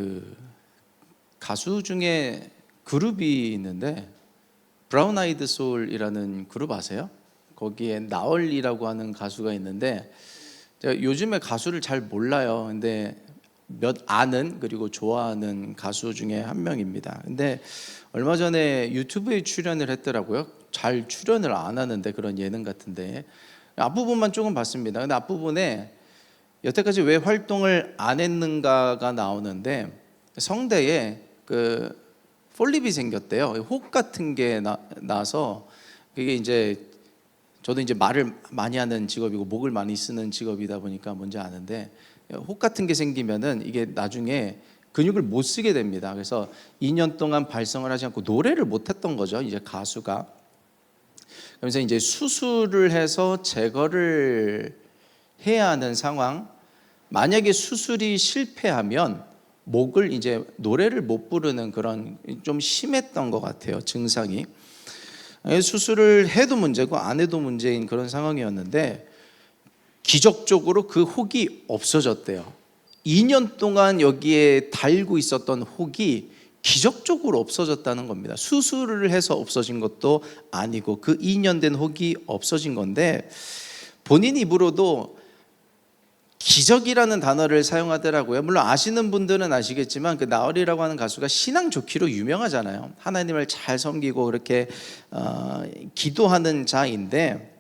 그 가수 중에 그룹이 있는데 브라운 아이드 소울이라는 그룹 아세요? 거기에 나얼이라고 하는 가수가 있는데 제가 요즘에 가수를 잘 몰라요. 근데 몇 아는 그리고 좋아하는 가수 중에 한 명입니다. 근데 얼마 전에 유튜브에 출연을 했더라고요. 잘 출연을 안 하는데 그런 예능 같은데 앞부분만 조금 봤습니다. 근데 앞부분에 여태까지 왜 활동을 안 했는가가 나오는데 성대에 그 폴립이 생겼대요. 혹 같은 게 나서 그게 이제 저도 이제 말을 많이 하는 직업이고 목을 많이 쓰는 직업이다 보니까 뭔지 아는데 혹 같은 게 생기면은 이게 나중에 근육을 못 쓰게 됩니다. 그래서 2년 동안 발성을 하지 않고 노래를 못 했던 거죠. 이제 가수가. 그래서 이제 수술을 해서 제거를 해야 하는 상황. 만약에 수술이 실패하면 목을 이제 노래를 못 부르는 그런 좀 심했던 것 같아요. 증상이. 수술을 해도 문제고 안 해도 문제인 그런 상황이었는데 기적적으로 그 혹이 없어졌대요. 2년 동안 여기에 달고 있었던 혹이 기적적으로 없어졌다는 겁니다. 수술을 해서 없어진 것도 아니고 그 2년 된 혹이 없어진 건데 본인 입으로도 기적이라는 단어를 사용하더라고요. 물론 아시는 분들은 아시겠지만 그 나얼이라고 하는 가수가 신앙 좋기로 유명하잖아요. 하나님을 잘 섬기고 그렇게 기도하는 자인데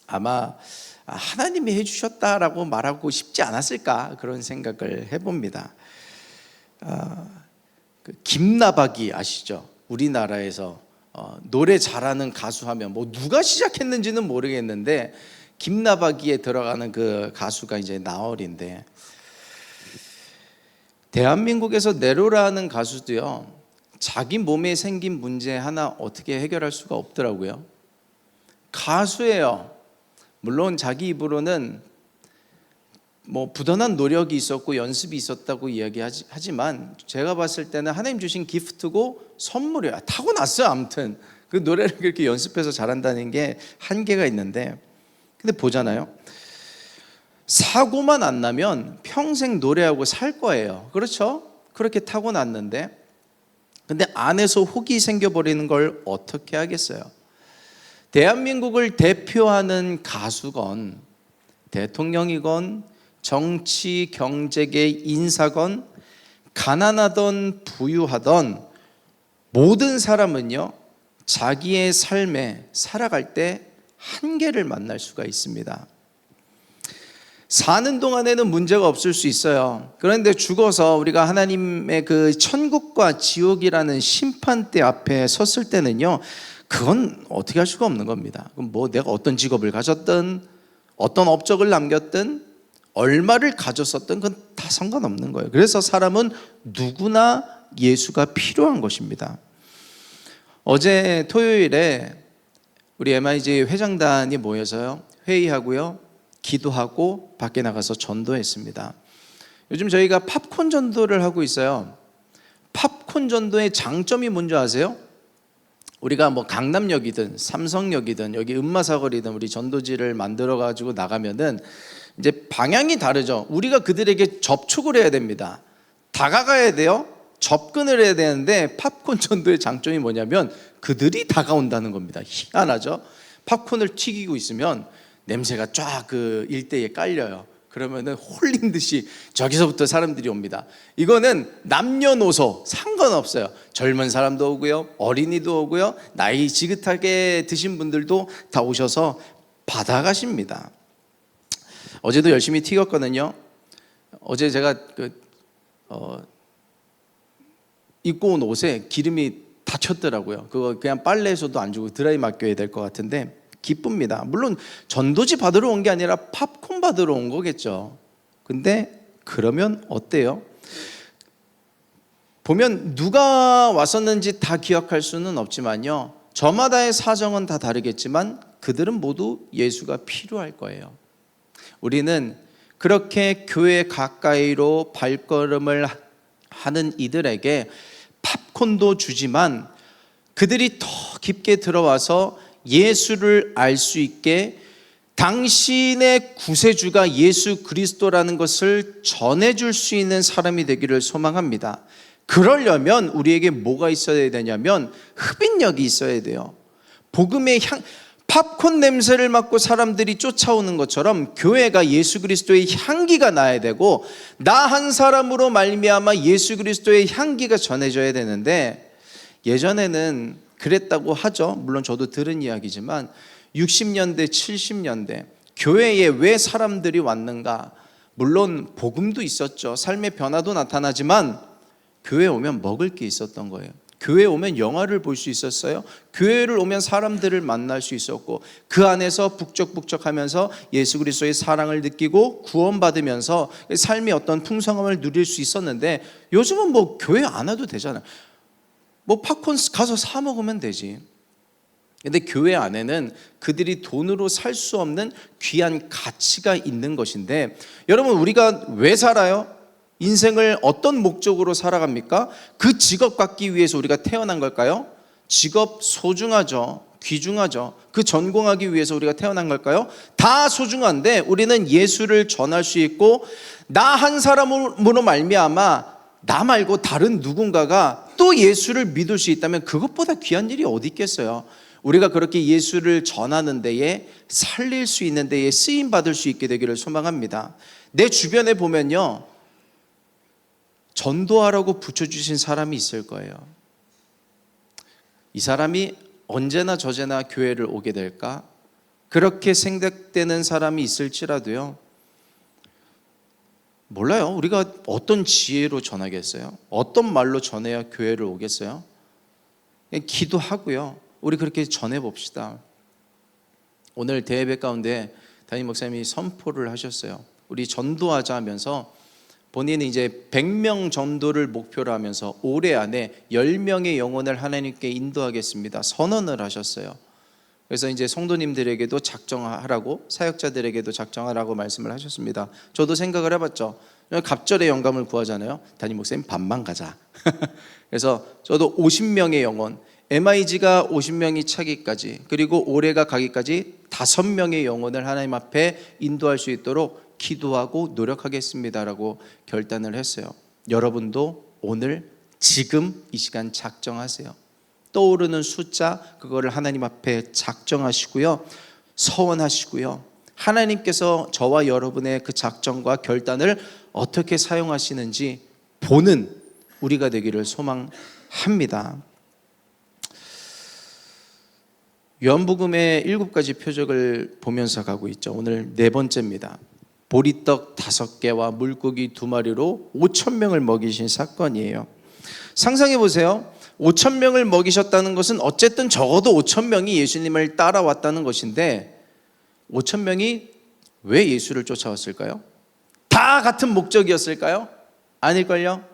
아마 하나님이 해주셨다라고 말하고 싶지 않았을까 그런 생각을 해봅니다. 그 김나박이 아시죠? 우리나라에서 노래 잘하는 가수 하면 뭐 누가 시작했는지는 모르겠는데 김나박이에 들어가는 그 가수가 이제 나얼인데 대한민국에서 네로라는 가수도요 자기 몸에 생긴 문제 하나 어떻게 해결할 수가 없더라고요. 가수예요. 물론 자기 입으로는 뭐 부단한 노력이 있었고 연습이 있었다고 이야기하지만 제가 봤을 때는 하나님 주신 기프트고 선물이야. 타고났어요. 아무튼 그 노래를 그렇게 연습해서 잘한다는 게 한계가 있는데 근데 보잖아요. 사고만 안 나면 평생 노래하고 살 거예요. 그렇죠? 그렇게 타고났는데 근데 안에서 혹이 생겨버리는 걸 어떻게 하겠어요? 대한민국을 대표하는 가수건 대통령이건 정치 경제계 인사건 가난하던 부유하던 모든 사람은요 자기의 삶에 살아갈 때 한계를 만날 수가 있습니다. 사는 동안에는 문제가 없을 수 있어요. 그런데 죽어서 우리가 하나님의 그 천국과 지옥이라는 심판대 앞에 섰을 때는요 그건 어떻게 할 수가 없는 겁니다. 그럼 뭐 내가 어떤 직업을 가졌든 어떤 업적을 남겼든 얼마를 가졌었든 그건 다 상관없는 거예요. 그래서 사람은 누구나 예수가 필요한 것입니다. 어제 토요일에 우리 MIG 회장단이 모여서요 회의하고요 기도하고 밖에 나가서 전도했습니다. 요즘 저희가 팝콘 전도를 하고 있어요. 팝콘 전도의 장점이 뭔지 아세요? 우리가 뭐 강남역이든 삼성역이든 여기 음마사거리든 우리 전도지를 만들어 가지고 나가면은 이제 방향이 다르죠. 우리가 그들에게 접촉을 해야 됩니다. 다가가야 돼요. 접근을 해야 되는데 팝콘 전도의 장점이 뭐냐면 그들이 다가온다는 겁니다. 희한하죠. 팝콘을 튀기고 있으면 냄새가 쫙 그 일대에 깔려요. 그러면은 홀린 듯이 저기서부터 사람들이 옵니다. 이거는 남녀노소 상관없어요. 젊은 사람도 오고요, 어린이도 오고요, 나이 지긋하게 드신 분들도 다 오셔서 받아가십니다. 어제도 열심히 튀겼거든요. 어제 제가 입고 온 옷에 기름이 다 쳤더라고요. 그거 그냥 빨래해서도 안 주고 드라이 맡겨야 될 것 같은데 기쁩니다. 물론 전도지 받으러 온 게 아니라 팝콘 받으러 온 거겠죠. 근데 그러면 어때요? 보면 누가 왔었는지 다 기억할 수는 없지만요 저마다의 사정은 다 다르겠지만 그들은 모두 예수가 필요할 거예요. 우리는 그렇게 교회 가까이로 발걸음을 하는 이들에게 팝콘도 주지만 그들이 더 깊게 들어와서 예수를 알 수 있게 당신의 구세주가 예수 그리스도라는 것을 전해줄 수 있는 사람이 되기를 소망합니다. 그러려면 우리에게 뭐가 있어야 되냐면 흡인력이 있어야 돼요. 복음의 팝콘 냄새를 맡고 사람들이 쫓아오는 것처럼 교회가 예수 그리스도의 향기가 나야 되고, 나 한 사람으로 말미암아 예수 그리스도의 향기가 전해져야 되는데, 예전에는 그랬다고 하죠. 물론 저도 들은 이야기지만 60년대 70년대 교회에 왜 사람들이 왔는가? 물론 복음도 있었죠. 삶의 변화도 나타나지만 교회에 오면 먹을 게 있었던 거예요. 교회에 오면 영화를 볼 수 있었어요. 교회를 오면 사람들을 만날 수 있었고, 그 안에서 북적북적하면서 예수 그리스도의 사랑을 느끼고 구원받으면서 삶의 어떤 풍성함을 누릴 수 있었는데, 요즘은 뭐 교회 안 와도 되잖아요. 뭐 팝콘 가서 사 먹으면 되지. 근데 교회 안에는 그들이 돈으로 살 수 없는 귀한 가치가 있는 것인데, 여러분 우리가 왜 살아요? 인생을 어떤 목적으로 살아갑니까? 그 직업 갖기 위해서 우리가 태어난 걸까요? 직업 소중하죠. 귀중하죠. 그 전공하기 위해서 우리가 태어난 걸까요? 다 소중한데 우리는 예수를 전할 수 있고, 나 한 사람으로 말미암아 나 말고 다른 누군가가 또 예수를 믿을 수 있다면 그것보다 귀한 일이 어디 있겠어요? 우리가 그렇게 예수를 전하는 데에, 살릴 수 있는 데에 쓰임 받을 수 있게 되기를 소망합니다. 내 주변에 보면요, 전도하라고 붙여주신 사람이 있을 거예요. 이 사람이 언제나 저제나 교회를 오게 될까? 그렇게 생각되는 사람이 있을지라도요, 몰라요. 우리가 어떤 지혜로 전하겠어요? 어떤 말로 전해야 교회를 오겠어요? 기도하고요, 우리 그렇게 전해봅시다. 오늘 대예배 가운데 담임 목사님이 선포를 하셨어요. 우리 전도하자 하면서 본인은 이제 100명 전도를 목표로 하면서 올해 안에 10명의 영혼을 하나님께 인도하겠습니다 선언을 하셨어요. 그래서 이제 성도님들에게도 작정하라고, 사역자들에게도 작정하라고 말씀을 하셨습니다. 저도 생각을 해봤죠. 갑절의 영감을 구하잖아요. 담임 목사님 반만 가자. 그래서 저도 50명의 영혼, MIG가 50명이 차기까지, 그리고 올해가 가기까지 5명의 영혼을 하나님 앞에 인도할 수 있도록 기도하고 노력하겠습니다라고 결단을 했어요. 여러분도 오늘 지금 이 시간 작정하세요. 떠오르는 숫자, 그거를 하나님 앞에 작정하시고요, 서원하시고요, 하나님께서 저와 여러분의 그 작정과 결단을 어떻게 사용하시는지 보는 우리가 되기를 소망합니다. 요한복음의 7가지 표적을 보면서 가고 있죠. 오늘 4번째입니다. 보리떡 5개와 물고기 2마리로 5,000명을 먹이신 사건이에요. 상상해 보세요. 5,000명을 먹이셨다는 것은 어쨌든 적어도 5,000명이 예수님을 따라왔다는 것인데, 5,000명이 왜 예수를 쫓아왔을까요? 다 같은 목적이었을까요? 아닐걸요?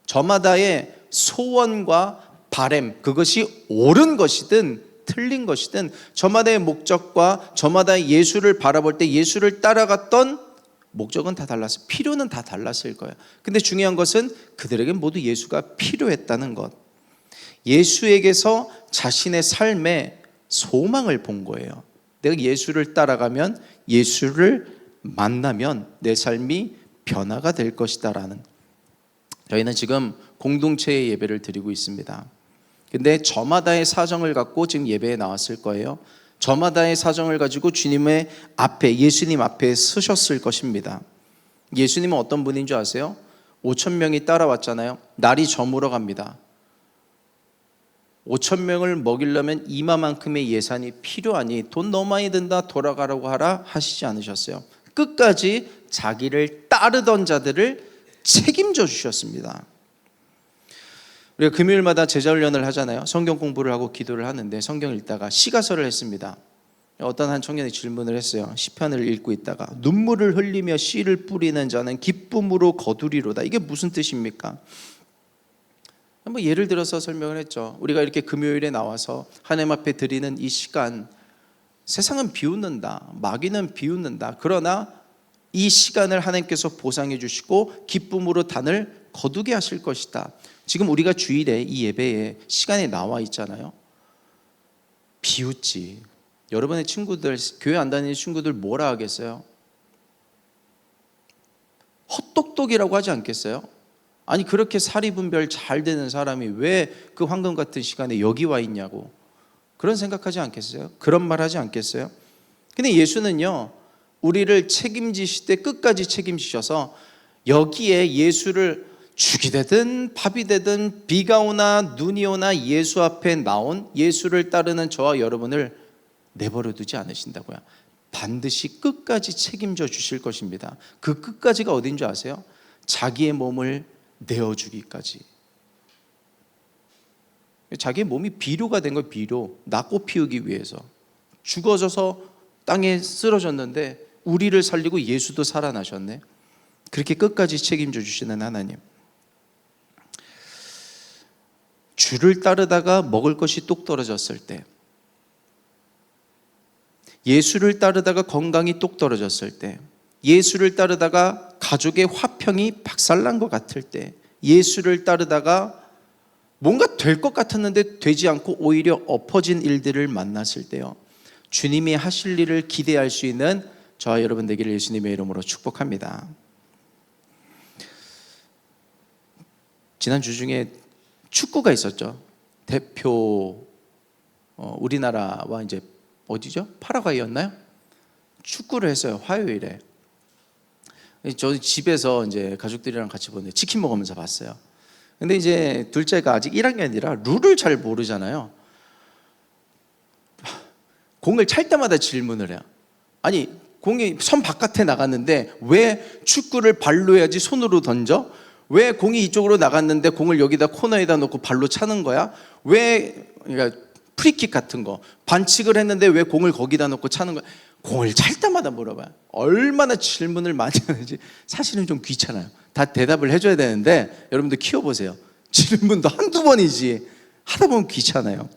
저마다의 소원과 바램, 그것이 옳은 것이든 틀린 것이든 저마다의 목적과 저마다의 예수를 바라볼 때 예수를 따라갔던 목적은 다 달랐어요. 필요는 다 달랐을 거예요. 근데 중요한 것은 그들에게 모두 예수가 필요했다는 것, 예수에게서 자신의 삶에 소망을 본 거예요. 내가 예수를 따라가면, 예수를 만나면 내 삶이 변화가 될 것이다라는. 저희는 지금 공동체의 예배를 드리고 있습니다. 근데 저마다의 사정을 갖고 지금 예배에 나왔을 거예요. 저마다의 사정을 가지고 주님의 앞에, 예수님 앞에 서셨을 것입니다. 예수님은 어떤 분인 줄 아세요? 5,000명이 따라왔잖아요. 날이 저물어 갑니다. 5,000명을 먹이려면 이마만큼의 예산이 필요하니 돈 너무 많이 든다, 돌아가라고 하라 하시지 않으셨어요. 끝까지 자기를 따르던 자들을 책임져 주셨습니다. 우리가 금요일마다 제자훈련을 하잖아요. 성경 공부를 하고 기도를 하는데 성경을 읽다가 시가서를 했습니다. 어떤 한 청년이 질문을 했어요. 시편을 읽고 있다가 눈물을 흘리며 씨를 뿌리는 자는 기쁨으로 거두리로다. 이게 무슨 뜻입니까? 뭐 예를 들어서 설명을 했죠. 우리가 이렇게 금요일에 나와서 하나님 앞에 드리는 이 시간, 세상은 비웃는다, 마귀는 비웃는다. 그러나 이 시간을 하나님께서 보상해 주시고 기쁨으로 단을 거두게 하실 것이다. 지금 우리가 주일에 이 예배에 시간에 나와 있잖아요. 비웃지, 여러분의 친구들, 교회 안 다니는 친구들 뭐라 하겠어요? 헛똑똑이라고 하지 않겠어요? 아니 그렇게 사리분별 잘 되는 사람이 왜 그 황금 같은 시간에 여기 와 있냐고 그런 생각하지 않겠어요? 그런 말 하지 않겠어요? 근데 예수는요, 우리를 책임지실 때 끝까지 책임지셔서 여기에 예수를 죽이 되든 밥이 되든 비가 오나 눈이 오나 예수 앞에 나온 예수를 따르는 저와 여러분을 내버려 두지 않으신다고요. 반드시 끝까지 책임져 주실 것입니다. 그 끝까지가 어딘 줄 아세요? 자기의 몸을 내어주기까지. 자기의 몸이 비료가 된 거예요. 비료. 나 꽃 피우기 위해서 죽어져서 땅에 쓰러졌는데 우리를 살리고 예수도 살아나셨네. 그렇게 끝까지 책임져 주시는 하나님. 주를 따르다가 먹을 것이 뚝 떨어졌을 때, 예수를 따르다가 건강이 뚝 떨어졌을 때, 예수를 따르다가 가족의 화평이 박살난 것 같을 때, 예수를 따르다가 뭔가 될 것 같았는데 되지 않고 오히려 엎어진 일들을 만났을 때요, 주님이 하실 일을 기대할 수 있는 저와 여러분 되기를 예수님의 이름으로 축복합니다. 지난주 중에 축구가 있었죠. 대표 우리나라와 이제 어디죠? 파라과이였나요? 축구를 했어요. 화요일에. 저 집에서 이제 가족들이랑 같이 보는데 치킨 먹으면서 봤어요. 근데 이제 둘째가 아직 1학년이라 룰을 잘 모르잖아요. 공을 찰 때마다 질문을 해요. 아니 공이 선 바깥에 나갔는데 왜 축구를 발로 해야지 손으로 던져? 왜 공이 이쪽으로 나갔는데 공을 여기다 코너에다 놓고 발로 차는 거야? 왜 그러니까 프리킥 같은 거 반칙을 했는데 왜 공을 거기다 놓고 차는 거야? 공을 찰 때마다 물어봐요. 얼마나 질문을 많이 하는지 사실은 좀 귀찮아요. 다 대답을 해줘야 되는데 여러분들 키워보세요. 질문도 한두 번이지 하다 보면 귀찮아요.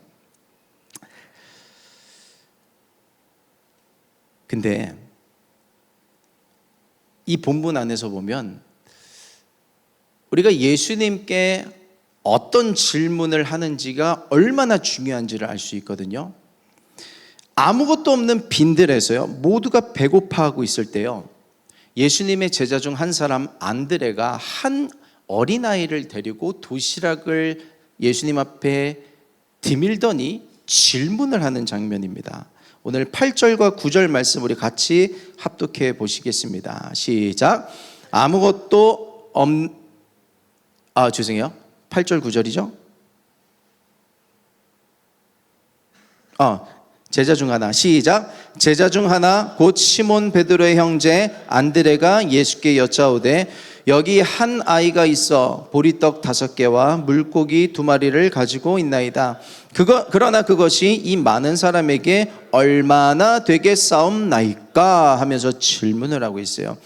근데 이 본문 안에서 보면 우리가 예수님께 어떤 질문을 하는지가 얼마나 중요한지를 알 수 있거든요. 아무것도 없는 빈들에서요, 모두가 배고파하고 있을 때요, 예수님의 제자 중 한 사람 안드레가 한 어린아이를 데리고 도시락을 예수님 앞에 디밀더니 질문을 하는 장면입니다. 오늘 8절과 9절 말씀 우리 같이 합독해 보시겠습니다. 시작. 아무것도 죄송해요. 8절 9절이죠? 제자 중 하나. 시작. 제자 중 하나 곧 시몬 베드로의 형제 안드레가 예수께 여짜오되 여기 한 아이가 있어 보리떡 5개와 물고기 2마리를 가지고 있나이다. 그러나 그것이 이 많은 사람에게 얼마나 되겠사옵나이까 하면서 질문을 하고 있어요.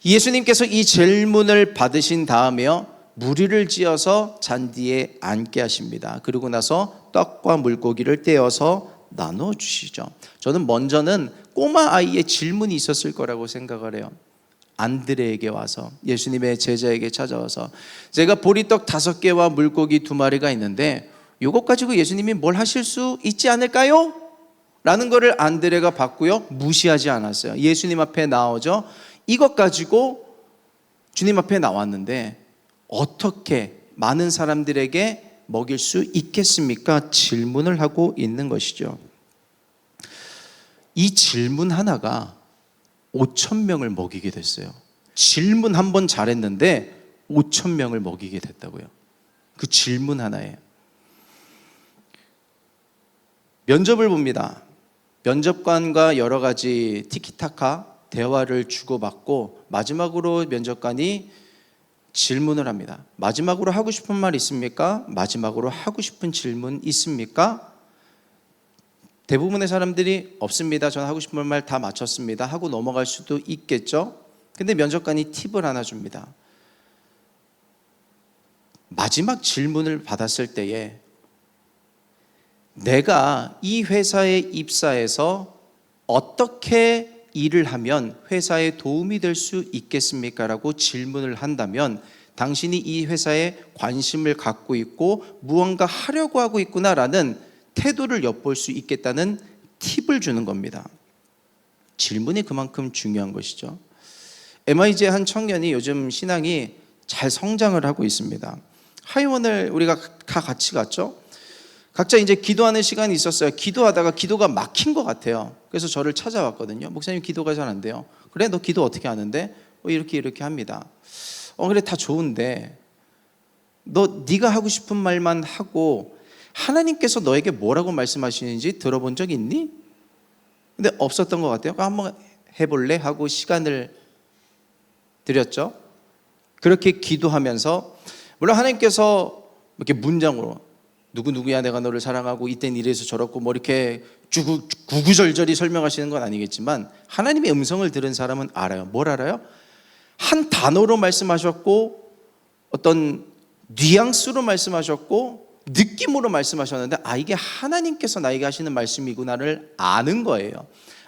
예수님께서 이 질문을 받으신 다음에요, 무리를 지어서 잔디에 앉게 하십니다. 그리고 나서 떡과 물고기를 떼어서 나눠 주시죠. 저는 먼저는 꼬마 아이의 질문이 있었을 거라고 생각을 해요. 안드레에게 와서, 예수님의 제자에게 찾아와서 제가 보리떡 5개와 물고기 2마리가 있는데 이것 가지고 예수님이 뭘 하실 수 있지 않을까요? 라는 거를 안드레가 받고요, 무시하지 않았어요. 예수님 앞에 나오죠. 이것 가지고 주님 앞에 나왔는데 어떻게 많은 사람들에게 먹일 수 있겠습니까? 질문을 하고 있는 것이죠. 이 질문 하나가 5,000명을 먹이게 됐어요. 질문 한 번 잘했는데 5,000명을 먹이게 됐다고요. 그 질문 하나에. 면접을 봅니다. 면접관과 여러 가지 티키타카 대화를 주고받고 마지막으로 면접관이 질문을 합니다. 마지막으로 하고 싶은 말 있습니까? 마지막으로 하고 싶은 질문 있습니까? 대부분의 사람들이 없습니다. 저는 하고 싶은 말 다 마쳤습니다 하고 넘어갈 수도 있겠죠. 근데 면접관이 팁을 하나 줍니다. 마지막 질문을 받았을 때에 내가 이 회사에 입사해서 어떻게 일을 하면 회사에 도움이 될 수 있겠습니까? 라고 질문을 한다면 당신이 이 회사에 관심을 갖고 있고 무언가 하려고 하고 있구나라는 태도를 엿볼 수 있겠다는 팁을 주는 겁니다. 질문이 그만큼 중요한 것이죠. MIG의 한 청년이 요즘 신앙이 잘 성장을 하고 있습니다. 하이원을 우리가 다 같이 갔죠. 각자 이제 기도하는 시간이 있었어요. 기도하다가 기도가 막힌 것 같아요. 그래서 저를 찾아왔거든요. 목사님, 기도가 잘 안 돼요. 그래, 너 기도 어떻게 하는데? 이렇게 합니다. 그래, 다 좋은데 네가 하고 싶은 말만 하고 하나님께서 너에게 뭐라고 말씀하시는지 들어본 적 있니? 근데 없었던 것 같아요. 한번 해볼래? 하고 시간을 드렸죠. 그렇게 기도하면서 물론 하나님께서 이렇게 문장으로 누구야 내가 너를 사랑하고 이땐 이래서 저렇고 이렇게 구구절절히 설명하시는 건 아니겠지만 하나님의 음성을 들은 사람은 알아요. 뭘 알아요? 한 단어로 말씀하셨고 어떤 뉘앙스로 말씀하셨고 느낌으로 말씀하셨는데 이게 하나님께서 나에게 하시는 말씀이구나를 아는 거예요.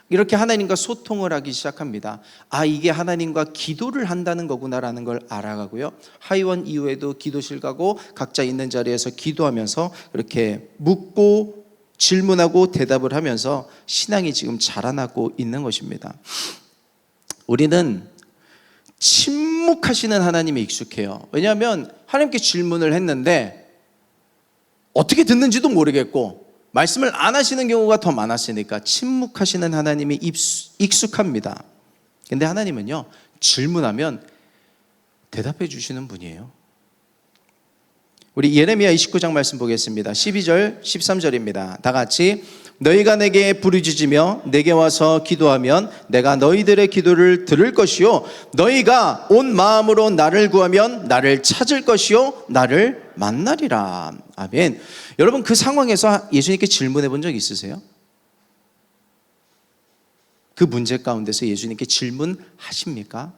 이렇게 하나님과 소통을 하기 시작합니다. 이게 하나님과 기도를 한다는 거구나라는 걸 알아가고요. 하이원 이후에도 기도실 가고 각자 있는 자리에서 기도하면서 이렇게 묻고 질문하고 대답을 하면서 신앙이 지금 자라나고 있는 것입니다. 우리는 침묵하시는 하나님에 익숙해요. 왜냐하면 하나님께 질문을 했는데 어떻게 듣는지도 모르겠고 말씀을 안 하시는 경우가 더 많았으니까 침묵하시는 하나님이 익숙합니다. 근데 하나님은요, 질문하면 대답해 주시는 분이에요. 우리 예레미야 29장 말씀 보겠습니다. 12절 13절입니다. 다 같이 너희가 내게 부르짖으며 내게 와서 기도하면 내가 너희들의 기도를 들을 것이요 너희가 온 마음으로 나를 구하면 나를 찾을 것이요 나를 만나리라. 아멘. 여러분, 그 상황에서 예수님께 질문해 본 적 있으세요? 그 문제 가운데서 예수님께 질문하십니까?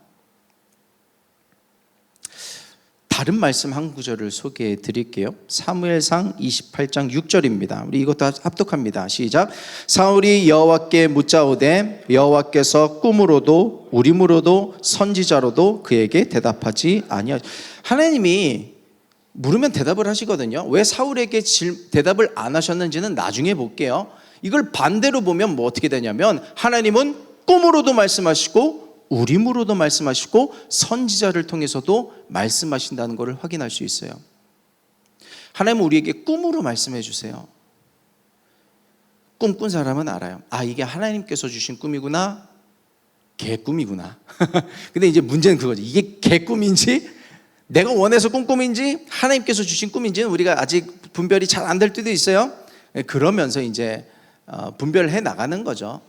다른 말씀 한 구절을 소개해 드릴게요. 사무엘상 28장 6절입니다. 우리 이것도 합독합니다. 시작. 사울이 여호와께 묻자오되 여호와께서 꿈으로도 우림으로도 선지자로도 그에게 대답하지 아니하. 하나님이 물으면 대답을 하시거든요. 왜 사울에게 대답을 안 하셨는지는 나중에 볼게요. 이걸 반대로 보면 어떻게 되냐면 하나님은 꿈으로도 말씀하시고 우림으로도 말씀하시고 선지자를 통해서도 말씀하신다는 것을 확인할 수 있어요. 하나님은 우리에게 꿈으로 말씀해 주세요. 꿈꾼 사람은 알아요. 이게 하나님께서 주신 꿈이구나, 개꿈이구나. 근데 이제 문제는 그거지. 이게 개꿈인지 내가 원해서 꾼 꿈인지 하나님께서 주신 꿈인지는 우리가 아직 분별이 잘 안 될 때도 있어요. 그러면서 이제 분별해 나가는 거죠.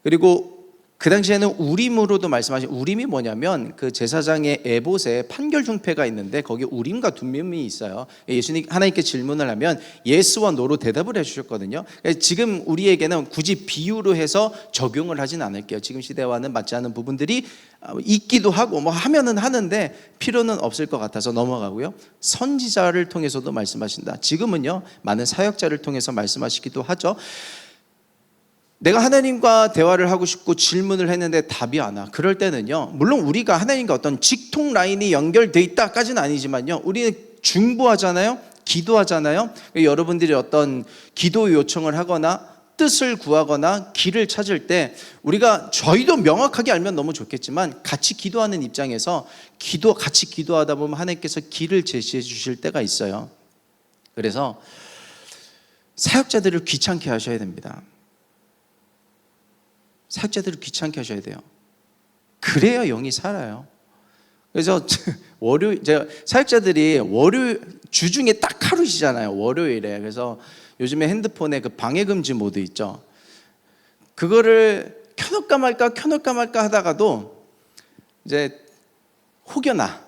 그리고 그 당시에는 우림으로도 말씀하신, 우림이 뭐냐면 그 제사장의 에봇에 판결 중패가 있는데 거기에 우림과 둠밈이 있어요. 예수님 하나님께 질문을 하면 예스와 노로 대답을 해주셨거든요. 지금 우리에게는 굳이 비유로 해서 적용을 하진 않을게요. 지금 시대와는 맞지 않는 부분들이 있기도 하고 하면은 하는데 필요는 없을 것 같아서 넘어가고요. 선지자를 통해서도 말씀하신다. 지금은요, 많은 사역자를 통해서 말씀하시기도 하죠. 내가 하나님과 대화를 하고 싶고 질문을 했는데 답이 안 와. 그럴 때는요, 물론 우리가 하나님과 어떤 직통 라인이 연결돼 있다까지는 아니지만요, 우리는 중보하잖아요, 기도하잖아요. 여러분들이 어떤 기도 요청을 하거나 뜻을 구하거나 길을 찾을 때 우리가 저희도 명확하게 알면 너무 좋겠지만 같이 기도하는 입장에서 같이 기도하다 보면 하나님께서 길을 제시해 주실 때가 있어요. 그래서 사역자들을 귀찮게 하셔야 됩니다. 사역자들을 귀찮게 하셔야 돼요. 그래야 영이 살아요. 그래서 제가 사역자들이 주중에 딱 하루 쉬잖아요. 월요일에. 그래서 요즘에 핸드폰에 그 방해금지 모드 있죠. 그거를 켜놓을까 말까 하다가도 이제 혹여나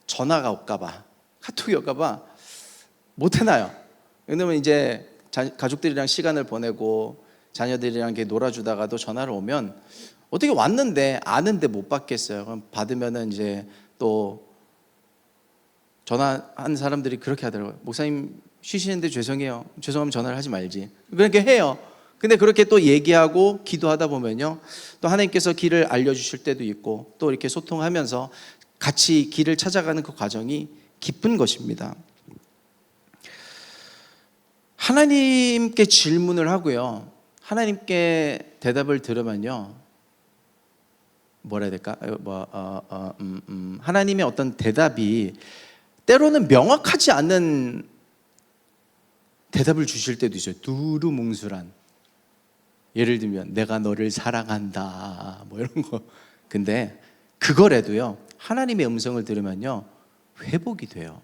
전화가 올까봐, 카톡이 올까봐 못 해놔요. 왜냐면 이제 가족들이랑 시간을 보내고 자녀들이랑 이렇게 놀아주다가도 전화를 오면 어떻게 왔는데 아는데 못 받겠어요. 그럼 받으면은 이제 또 전화한 사람들이 그렇게 하더라고요. 목사님 쉬시는데 죄송하면 전화를 하지 말지. 그렇게 해요. 근데 그렇게 또 얘기하고 기도하다 보면요, 또 하나님께서 길을 알려주실 때도 있고 또 이렇게 소통하면서 같이 길을 찾아가는 그 과정이 기쁜 것입니다. 하나님께 질문을 하고요, 하나님께 대답을 들으면요, 뭐라 해야 될까? 하나님의 어떤 대답이 때로는 명확하지 않는 대답을 주실 때도 있어요. 두루뭉술한. 예를 들면 내가 너를 사랑한다 뭐 이런 거. 근데 그거라도요, 하나님의 음성을 들으면요 회복이 돼요.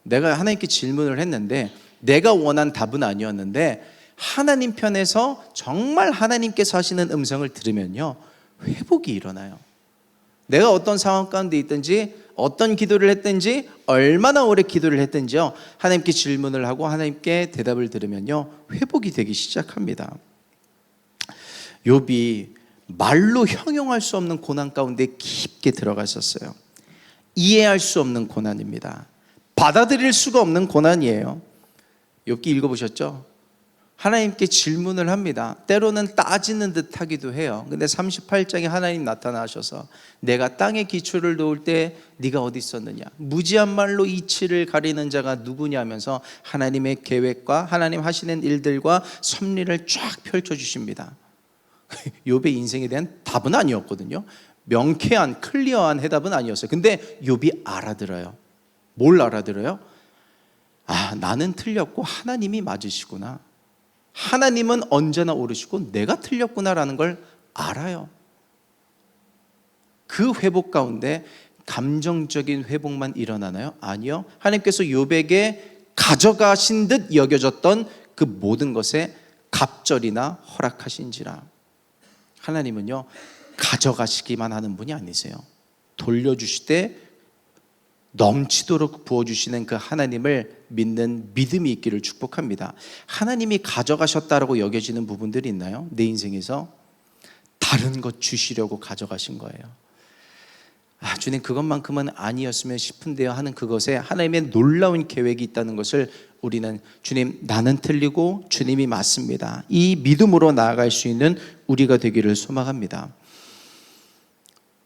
내가 하나님께 질문을 했는데 내가 원한 답은 아니었는데 하나님 편에서 정말 하나님께서 하시는 음성을 들으면요 회복이 일어나요. 내가 어떤 상황 가운데 있든지 어떤 기도를 했든지 얼마나 오래 기도를 했든지요, 하나님께 질문을 하고 하나님께 대답을 들으면요 회복이 되기 시작합니다. 욥이 말로 형용할 수 없는 고난 가운데 깊게 들어갔었어요. 이해할 수 없는 고난입니다. 받아들일 수가 없는 고난이에요. 욥기 읽어보셨죠? 하나님께 질문을 합니다. 때로는 따지는 듯 하기도 해요. 근데 38장에 하나님 나타나셔서 내가 땅의 기초를 놓을 때 네가 어디 있었느냐, 무지한 말로 이치를 가리는 자가 누구냐 하면서 하나님의 계획과 하나님 하시는 일들과 섭리를 쫙 펼쳐주십니다. 욥의 인생에 대한 답은 아니었거든요. 명쾌한 클리어한 해답은 아니었어요. 근데 욥이 알아들어요. 뭘 알아들어요? 아, 나는 틀렸고 하나님이 맞으시구나. 하나님은 언제나 옳으시고 내가 틀렸구나라는 걸 알아요. 그 회복 가운데 감정적인 회복만 일어나나요? 아니요. 하나님께서 욥에게 가져가신 듯 여겨졌던 그 모든 것에 갑절이나 허락하신지라. 하나님은요 가져가시기만 하는 분이 아니세요. 돌려주실 때 넘치도록 부어주시는 그 하나님을 믿는 믿음이 있기를 축복합니다. 하나님이 가져가셨다라고 여겨지는 부분들이 있나요? 내 인생에서 다른 것 주시려고 가져가신 거예요. 아, 주님 그것만큼은 아니었으면 싶은데요 하는 그것에 하나님의 놀라운 계획이 있다는 것을 우리는, 주님 나는 틀리고 주님이 맞습니다, 이 믿음으로 나아갈 수 있는 우리가 되기를 소망합니다.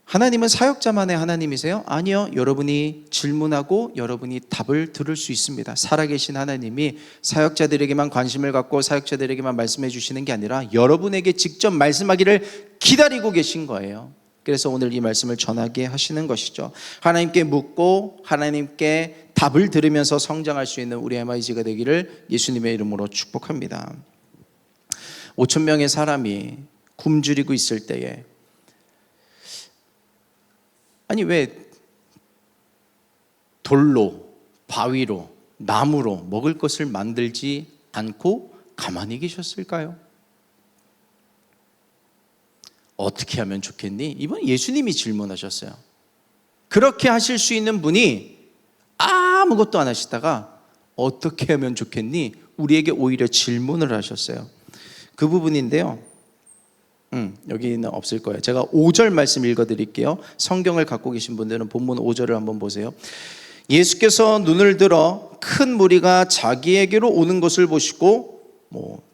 하나님은 사역자만의 하나님이세요? 아니요. 여러분이 질문하고 여러분이 답을 들을 수 있습니다. 살아계신 하나님이 사역자들에게만 관심을 갖고 사역자들에게만 말씀해 주시는 게 아니라 여러분에게 직접 말씀하기를 기다리고 계신 거예요. 그래서 오늘 이 말씀을 전하게 하시는 것이죠. 하나님께 묻고 하나님께 답을 들으면서 성장할 수 있는 우리 MIG가 되기를 예수님의 이름으로 축복합니다. 5천 명의 사람이 굶주리고 있을 때에, 아니 왜 돌로, 바위로, 나무로 먹을 것을 만들지 않고 가만히 계셨을까요? 어떻게 하면 좋겠니? 이번 예수님이 질문하셨어요. 그렇게 하실 수 있는 분이 아무것도 안 하시다가 어떻게 하면 좋겠니? 우리에게 오히려 질문을 하셨어요. 그 부분인데요, 여기는 없을 거예요. 제가 5절 말씀 읽어드릴게요. 성경을 갖고 계신 분들은 본문 5절을 한번 보세요. 예수께서 눈을 들어 큰 무리가 자기에게로 오는 것을 보시고,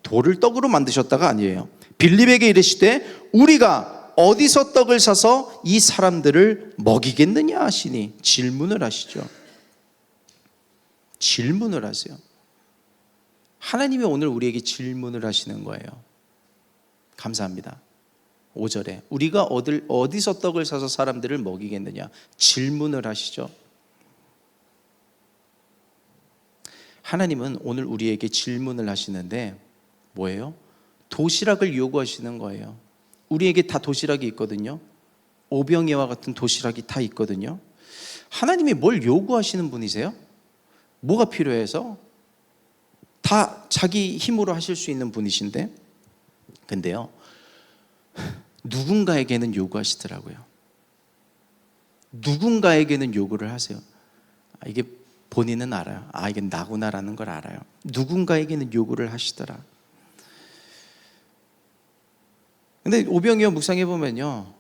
돌을 떡으로 만드셨다가 아니에요. 빌립에게 이르시되 우리가 어디서 떡을 사서 이 사람들을 먹이겠느냐 하시니, 질문을 하시죠. 질문을 하세요. 하나님이 오늘 우리에게 질문을 하시는 거예요. 감사합니다. 5절에 우리가 어디서 떡을 사서 사람들을 먹이겠느냐 질문을 하시죠. 하나님은 오늘 우리에게 질문을 하시는데 뭐예요? 도시락을 요구하시는 거예요. 우리에게 다 도시락이 있거든요. 오병이와 같은 도시락이 다 있거든요. 하나님이 뭘 요구하시는 분이세요? 뭐가 필요해서? 다 자기 힘으로 하실 수 있는 분이신데, 근데요 누군가에게는 요구하시더라고요. 누군가에게는 요구를 하세요. 이게 본인은 알아요. 이게 나구나라는 걸 알아요. 누군가에게는 요구를 하시더라. 근데 오병이어 묵상해 보면요,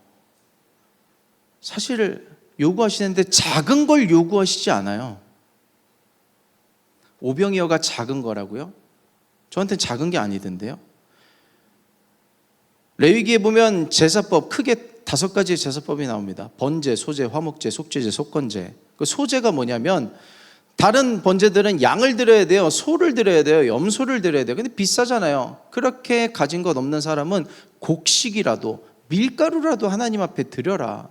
사실 요구하시는데 작은 걸 요구하시지 않아요. 오병이어가 작은 거라고요? 저한테는 작은 게 아니던데요. 레위기에 보면 제사법 크게 5가지의 제사법이 나옵니다. 번제, 소제, 화목제, 속죄제, 속건제. 그 소제가 뭐냐면 다른 번제들은 양을 드려야 돼요, 소를 드려야 돼요, 염소를 드려야 돼요. 근데 비싸잖아요. 그렇게 가진 것 없는 사람은 곡식이라도 밀가루라도 하나님 앞에 드려라.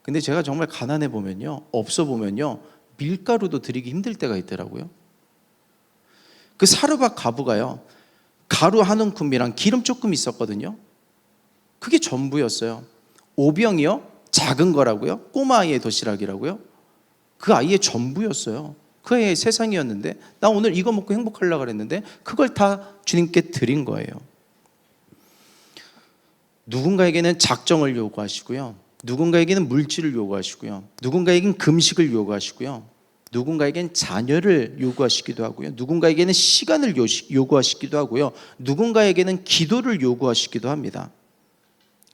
근데 제가 정말 가난해 보면요, 없어 보면요, 밀가루도 드리기 힘들 때가 있더라고요. 그 사르밧 가부가요, 가루 한 움큼이랑 기름 조금 있었거든요. 그게 전부였어요. 오병이요, 작은 거라고요. 꼬마 아이의 도시락이라고요. 그 아이의 전부였어요. 그 아이의 세상이었는데, 나 오늘 이거 먹고 행복하려고 그랬는데 그걸 다 주님께 드린 거예요. 누군가에게는 작정을 요구하시고요, 누군가에게는 물질을 요구하시고요, 누군가에게는 금식을 요구하시고요, 누군가에게는 자녀를 요구하시기도 하고요, 누군가에게는 시간을 요구하시기도 하고요, 누군가에게는 기도를 요구하시기도 합니다.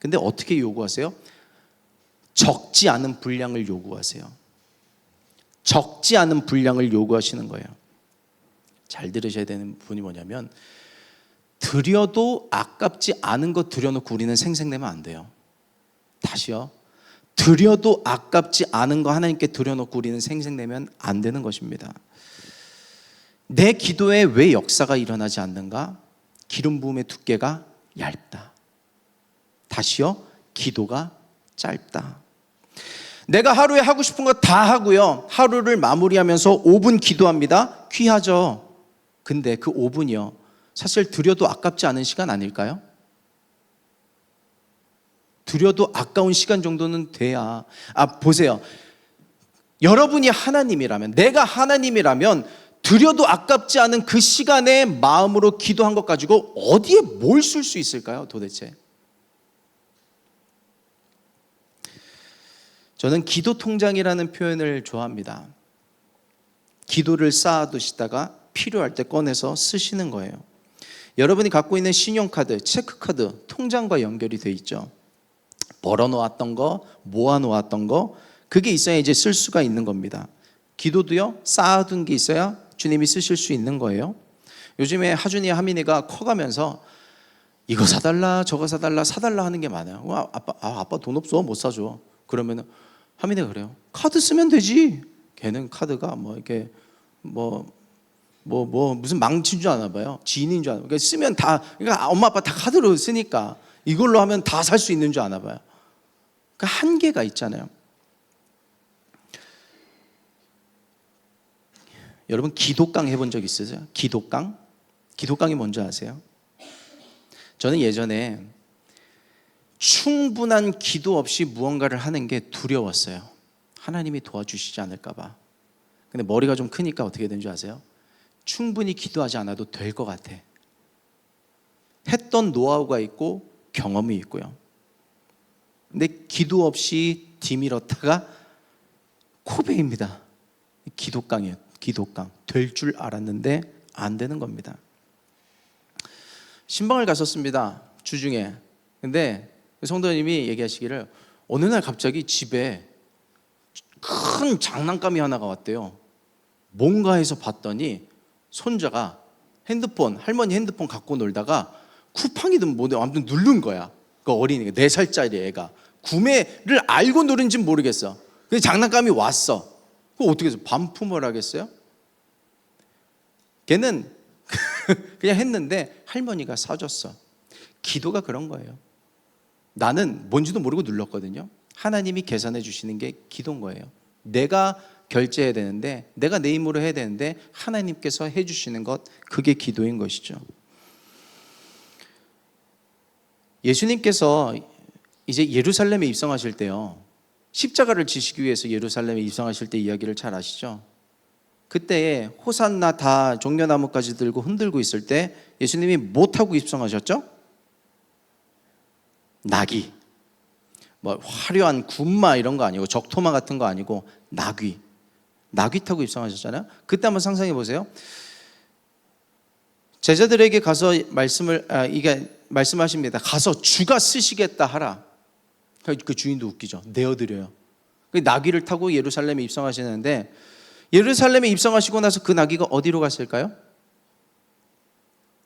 근데 어떻게 요구하세요? 적지 않은 분량을 요구하세요. 적지 않은 분량을 요구하시는 거예요. 잘 들으셔야 되는 부분이 뭐냐면, 드려도 아깝지 않은 거 드려놓고 우리는 생색내면 안 돼요. 다시요. 드려도 아깝지 않은 거 하나님께 드려놓고 우리는 생색내면 안 되는 것입니다. 내 기도에 왜 역사가 일어나지 않는가? 기름 부음의 두께가 얇다. 다시요. 기도가 짧다. 내가 하루에 하고 싶은 거 다 하고요, 하루를 마무리하면서 5분 기도합니다. 귀하죠. 근데 그 5분이요, 사실 드려도 아깝지 않은 시간 아닐까요? 드려도 아까운 시간 정도는 돼야. 보세요. 여러분이 하나님이라면, 내가 하나님이라면 드려도 아깝지 않은 그 시간에 마음으로 기도한 것 가지고 어디에 뭘 쓸 수 있을까요, 도대체? 저는 기도 통장이라는 표현을 좋아합니다. 기도를 쌓아두시다가 필요할 때 꺼내서 쓰시는 거예요. 여러분이 갖고 있는 신용카드, 체크카드, 통장과 연결이 돼 있죠. 벌어놓았던 거, 모아놓았던 거, 그게 있어야 이제 쓸 수가 있는 겁니다. 기도도요, 쌓아둔 게 있어야 주님이 쓰실 수 있는 거예요. 요즘에 하준이, 하민이가 커가면서 이거 사달라, 저거 사달라, 사달라 하는 게 많아요. 아빠 돈 없어, 못 사줘. 그러면 하민이가 그래요. 카드 쓰면 되지. 걔는 카드가 이렇게 무슨 망친 줄 아나 봐요. 지인인 줄 아나 봐요. 그러니까 쓰면 다, 그러니까 엄마 아빠 다 카드로 쓰니까 이걸로 하면 다 살 수 있는 줄 아나 봐요. 그러니까 한계가 있잖아요. 여러분 기도강 해본 적 있으세요? 기도강? 기도강이 뭔지 아세요? 저는 예전에 충분한 기도 없이 무언가를 하는 게 두려웠어요. 하나님이 도와주시지 않을까 봐. 근데 머리가 좀 크니까 어떻게 된 줄 아세요? 충분히 기도하지 않아도 될 것 같아. 했던 노하우가 있고 경험이 있고요. 근데 기도 없이 뒤밀었다가 코베입니다. 기도강이에요. 기도강. 될 줄 알았는데 안 되는 겁니다. 신방을 갔었습니다, 주중에. 근데 성도님이 얘기하시기를 어느 날 갑자기 집에 큰 장난감이 하나가 왔대요. 뭔가 해서 봤더니 손자가 핸드폰, 할머니 핸드폰 갖고 놀다가 쿠팡이든 뭐든 아무튼 누른 거야. 그 어린이가 4살짜리 애가 구매를 알고 누른지는 모르겠어. 근데 장난감이 왔어. 그거 어떻게 해서 반품을 하겠어요? 걔는 그냥 했는데 할머니가 사줬어. 기도가 그런 거예요. 나는 뭔지도 모르고 눌렀거든요. 하나님이 계산해 주시는 게 기도인 거예요. 내가 결제해야 되는데, 내가 내 힘으로 해야 되는데 하나님께서 해주시는 것, 그게 기도인 것이죠. 예수님께서 이제 예루살렘에 입성하실 때요, 십자가를 지시기 위해서 예루살렘에 입성하실 때 이야기를 잘 아시죠? 그때에 호산나 다 종려나무까지 들고 흔들고 있을 때 예수님이 뭐 타고 입성하셨죠? 나귀. 화려한 군마 이런 거 아니고 적토마 같은 거 아니고 나귀 타고 입성하셨잖아요. 그때 한번 상상해 보세요. 제자들에게 가서 말씀하십니다. 가서 주가 쓰시겠다 하라. 그 주인도 웃기죠. 내어드려요. 나귀를 타고 예루살렘에 입성하시는데, 예루살렘에 입성하시고 나서 그 나귀가 어디로 갔을까요?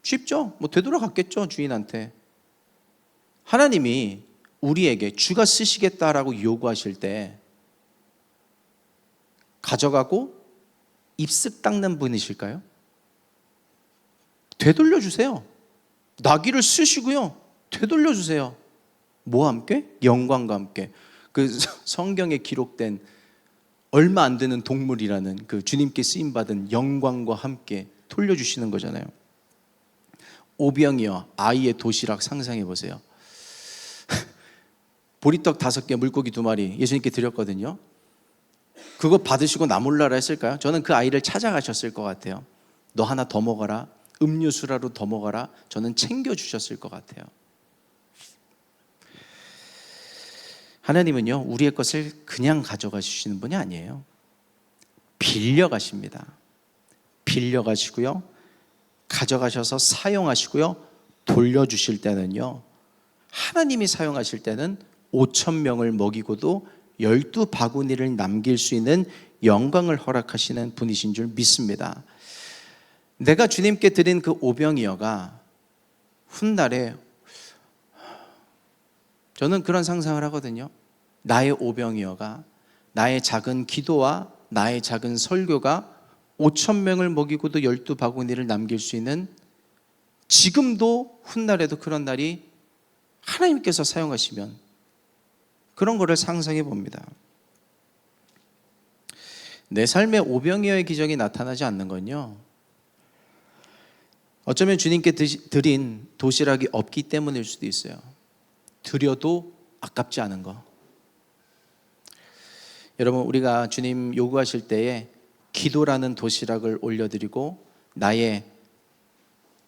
쉽죠. 되돌아갔겠죠, 주인한테. 하나님이 우리에게 주가 쓰시겠다라고 요구하실 때 가져가고 입쓱 닦는 분이실까요? 되돌려 주세요. 나귀를 쓰시고요, 되돌려 주세요. 뭐와 함께? 영광과 함께. 그 성경에 기록된 얼마 안 되는 동물이라는 그 주님께 쓰임 받은 영광과 함께 돌려주시는 거잖아요. 오병이어 아이의 도시락 상상해 보세요. 보리떡 5개, 물고기 2마리 예수님께 드렸거든요. 그거 받으시고 나 몰라라 했을까요? 저는 그 아이를 찾아가셨을 것 같아요. 너 하나 더 먹어라, 음료수라도 더 먹어라. 저는 챙겨주셨을 것 같아요. 하나님은요, 우리의 것을 그냥 가져가 주시는 분이 아니에요. 빌려 가십니다. 빌려 가시고요, 가져가셔서 사용하시고요, 돌려주실 때는요, 하나님이 사용하실 때는 5,000명을 먹이고도 12바구니를 남길 수 있는 영광을 허락하시는 분이신 줄 믿습니다. 내가 주님께 드린 그 오병이어가 훗날에, 저는 그런 상상을 하거든요. 나의 오병이어가, 나의 작은 기도와 나의 작은 설교가 5,000명을 먹이고도 12바구니를 남길 수 있는, 지금도 훗날에도 그런 날이 하나님께서 사용하시면 그런 거를 상상해 봅니다. 내 삶에 오병이어의 기적이 나타나지 않는 건요, 어쩌면 주님께 드린 도시락이 없기 때문일 수도 있어요. 드려도 아깝지 않은 거. 여러분, 우리가 주님 요구하실 때에 기도라는 도시락을 올려드리고 나의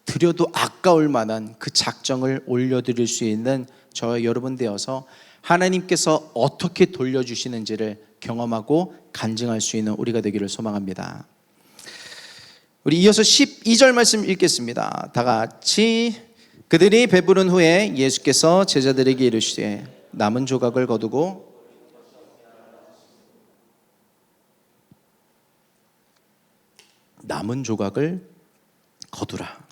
드려도 아까울 만한 그 작정을 올려드릴 수 있는 저와 여러분 되어서 하나님께서 어떻게 돌려주시는지를 경험하고 간증할 수 있는 우리가 되기를 소망합니다. 우리 이어서 12절 말씀 읽겠습니다. 다 같이. 그들이 배부른 후에 예수께서 제자들에게 이르시되 남은 조각을 거두고, 남은 조각을 거두라.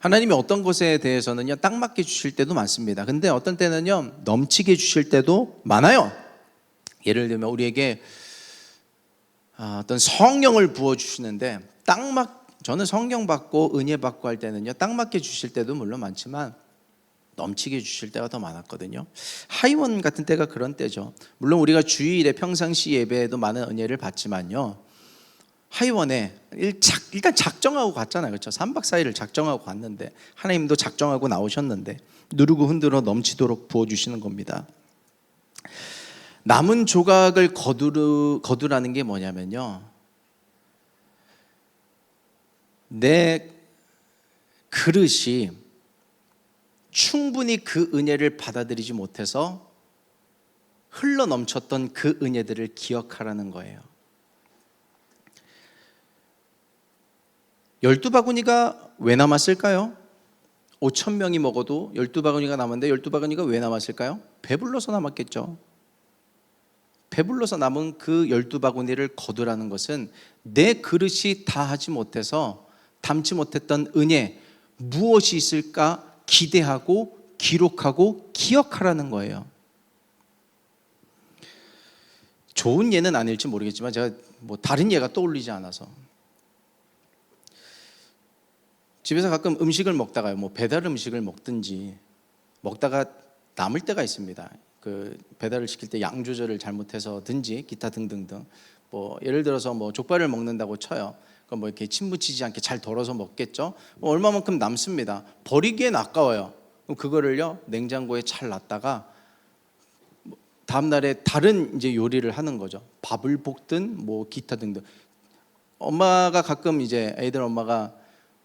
하나님이 어떤 것에 대해서는요, 딱 맞게 주실 때도 많습니다. 근데 어떤 때는요, 넘치게 주실 때도 많아요. 예를 들면 우리에게 어떤 성령을 부어주시는데 저는 성령 받고 은혜 받고 할 때는요, 딱 맞게 주실 때도 물론 많지만 넘치게 주실 때가 더 많았거든요. 하이원 같은 때가 그런 때죠. 물론 우리가 주일에 평상시 예배에도 많은 은혜를 받지만요, 하이원에 일단 작정하고 갔잖아요. 그렇죠? 3박 4일을 작정하고 갔는데, 하나님도 작정하고 나오셨는데 누르고 흔들어 넘치도록 부어주시는 겁니다. 남은 조각을 거두라는 게 뭐냐면요, 내 그릇이 충분히 그 은혜를 받아들이지 못해서 흘러 넘쳤던 그 은혜들을 기억하라는 거예요. 12바구니가 왜 남았을까요? 5,000명이 먹어도 12바구니가 남았는데 12바구니가 왜 남았을까요? 배불러서 남았겠죠. 배불러서 남은 그 12바구니를 거두라는 것은 내 그릇이 다 하지 못해서 담지 못했던 은혜, 무엇이 있을까 기대하고 기록하고 기억하라는 거예요. 좋은 예는 아닐지 모르겠지만 제가 다른 예가 떠올리지 않아서, 집에서 가끔 음식을 먹다가요, 배달 음식을 먹든지 먹다가 남을 때가 있습니다. 그 배달을 시킬 때 양 조절을 잘못해서든지 기타 등등등. 예를 들어서 족발을 먹는다고 쳐요. 그럼 이렇게 침 묻히지 않게 잘 덜어서 먹겠죠. 얼마만큼 남습니다. 버리기엔 아까워요. 그럼 그거를요, 냉장고에 잘 놨다가 다음 날에 다른 이제 요리를 하는 거죠. 밥을 볶든 기타 등등. 엄마가 가끔 애들 엄마가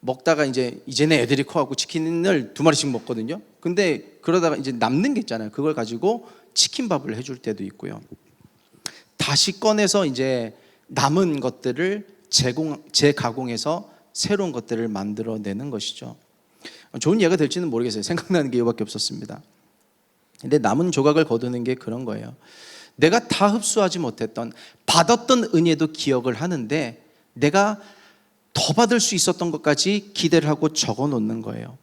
먹다가 이제는 애들이 커갖고 치킨을 2마리씩 먹거든요. 근데 그러다가 이제 남는 게 있잖아요. 그걸 가지고 치킨밥을 해줄 때도 있고요. 다시 꺼내서 이제 남은 것들을 재가공해서 새로운 것들을 만들어내는 것이죠. 좋은 예가 될지는 모르겠어요. 생각나는 게 이거밖에 없었습니다. 근데 남은 조각을 거두는 게 그런 거예요. 내가 다 흡수하지 못했던, 받았던 은혜도 기억을 하는데 내가 더 받을 수 있었던 것까지 기대를 하고 적어 놓는 거예요.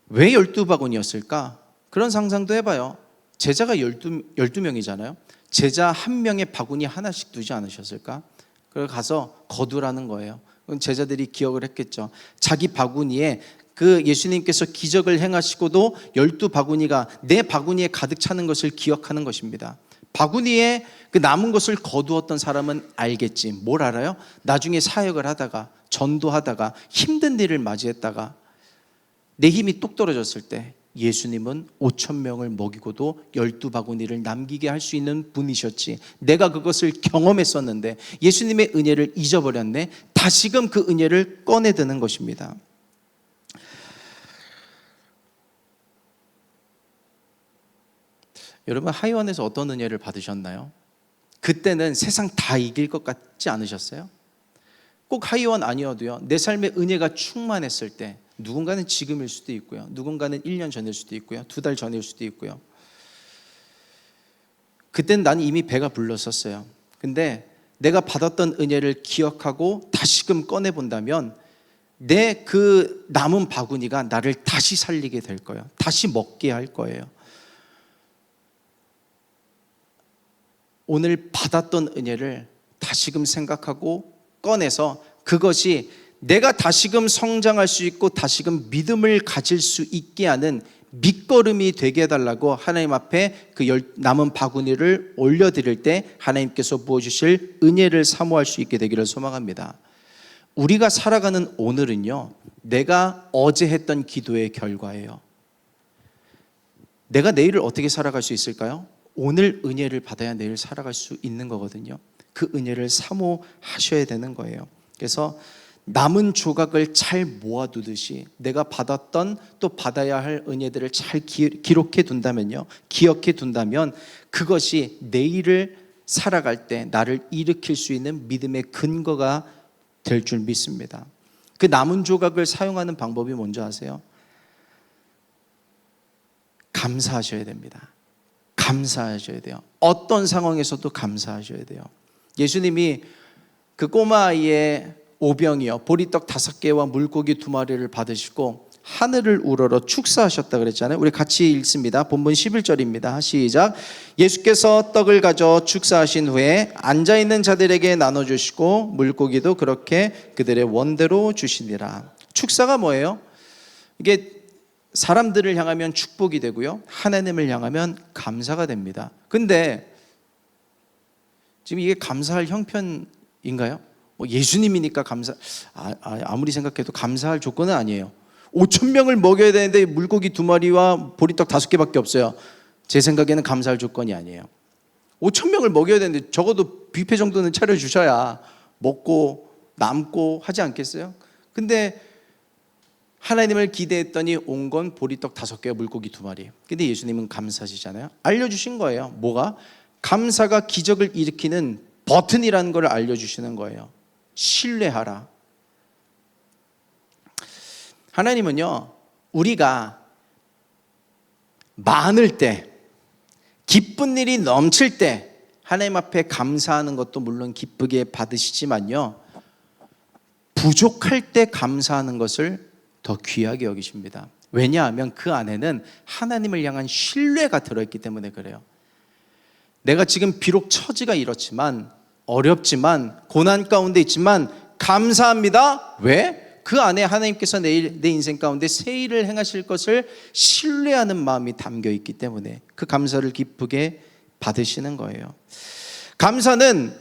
왜 12바구니였을까? 그런 상상도 해봐요. 제자가 12명이잖아요. 제자 한 명의 바구니 하나씩 두지 않으셨을까? 그래서 가서 거두라는 거예요. 그럼 제자들이 기억을 했겠죠. 자기 바구니에 그 예수님께서 기적을 행하시고도 12바구니가 내 바구니에 가득 차는 것을 기억하는 것입니다. 바구니에 그 남은 것을 거두었던 사람은 알겠지. 뭘 알아요? 나중에 사역을 하다가 전도하다가 힘든 일을 맞이했다가 내 힘이 뚝 떨어졌을 때 예수님은 5,000명을 먹이고도 12바구니를 남기게 할 수 있는 분이셨지. 내가 그것을 경험했었는데 예수님의 은혜를 잊어버렸네. 다시금 그 은혜를 꺼내드는 것입니다. 여러분, 하이원에서 어떤 은혜를 받으셨나요? 그때는 세상 다 이길 것 같지 않으셨어요? 꼭 하이원 아니어도요, 내 삶에 은혜가 충만했을 때, 누군가는 지금일 수도 있고요, 누군가는 1년 전일 수도 있고요, 2달 전일 수도 있고요, 그때는 나는 이미 배가 불렀었어요. 근데 내가 받았던 은혜를 기억하고 다시금 꺼내본다면 내 그 남은 바구니가 나를 다시 살리게 될 거예요. 다시 먹게 할 거예요. 오늘 받았던 은혜를 다시금 생각하고 꺼내서 그것이 내가 다시금 성장할 수 있고 다시금 믿음을 가질 수 있게 하는 밑거름이 되게 해달라고 하나님 앞에 그 남은 바구니를 올려드릴 때 하나님께서 부어주실 은혜를 사모할 수 있게 되기를 소망합니다. 우리가 살아가는 오늘은요, 내가 어제 했던 기도의 결과예요. 내가 내일을 어떻게 살아갈 수 있을까요? 오늘 은혜를 받아야 내일 살아갈 수 있는 거거든요. 그 은혜를 사모하셔야 되는 거예요. 그래서 남은 조각을 잘 모아두듯이 내가 받았던 또 받아야 할 은혜들을 잘 기록해 둔다면요, 기억해 둔다면 그것이 내일을 살아갈 때 나를 일으킬 수 있는 믿음의 근거가 될 줄 믿습니다. 그 남은 조각을 사용하는 방법이 뭔지 아세요? 감사하셔야 됩니다. 감사하셔야 돼요. 어떤 상황에서도 감사하셔야 돼요. 예수님이 그 꼬마 아이의 오병이요, 보리떡 5개와 물고기 2마리를 받으시고 하늘을 우러러 축사하셨다 그랬잖아요. 우리 같이 읽습니다. 본문 11절입니다. 시작. 예수께서 떡을 가져 축사하신 후에 앉아있는 자들에게 나눠주시고 물고기도 그렇게 그들의 원대로 주시니라. 축사가 뭐예요? 이게 사람들을 향하면 축복이 되고요, 하나님을 향하면 감사가 됩니다. 근데 지금 이게 감사할 형편인가요? 예수님이니까 아무리 생각해도 감사할 조건은 아니에요. 5,000명을 먹여야 되는데 물고기 2마리와 보리떡 5개밖에 없어요. 제 생각에는 감사할 조건이 아니에요. 5,000명을 먹여야 되는데 적어도 뷔페 정도는 차려주셔야 먹고 남고 하지 않겠어요? 근데 하나님을 기대했더니 온 건 보리떡 5개와 물고기 2마리. 근데 예수님은 감사하시잖아요. 알려주신 거예요. 뭐가? 감사가 기적을 일으키는 버튼이라는 걸 알려주시는 거예요. 신뢰하라. 하나님은요, 우리가 많을 때, 기쁜 일이 넘칠 때 하나님 앞에 감사하는 것도 물론 기쁘게 받으시지만요, 부족할 때 감사하는 것을 더 귀하게 여기십니다. 왜냐하면 그 안에는 하나님을 향한 신뢰가 들어있기 때문에 그래요. 내가 지금 비록 처지가 이렇지만, 어렵지만, 고난 가운데 있지만 감사합니다. 왜? 그 안에 하나님께서 내 인생 가운데 새 일을 행하실 것을 신뢰하는 마음이 담겨 있기 때문에 그 감사를 기쁘게 받으시는 거예요. 감사는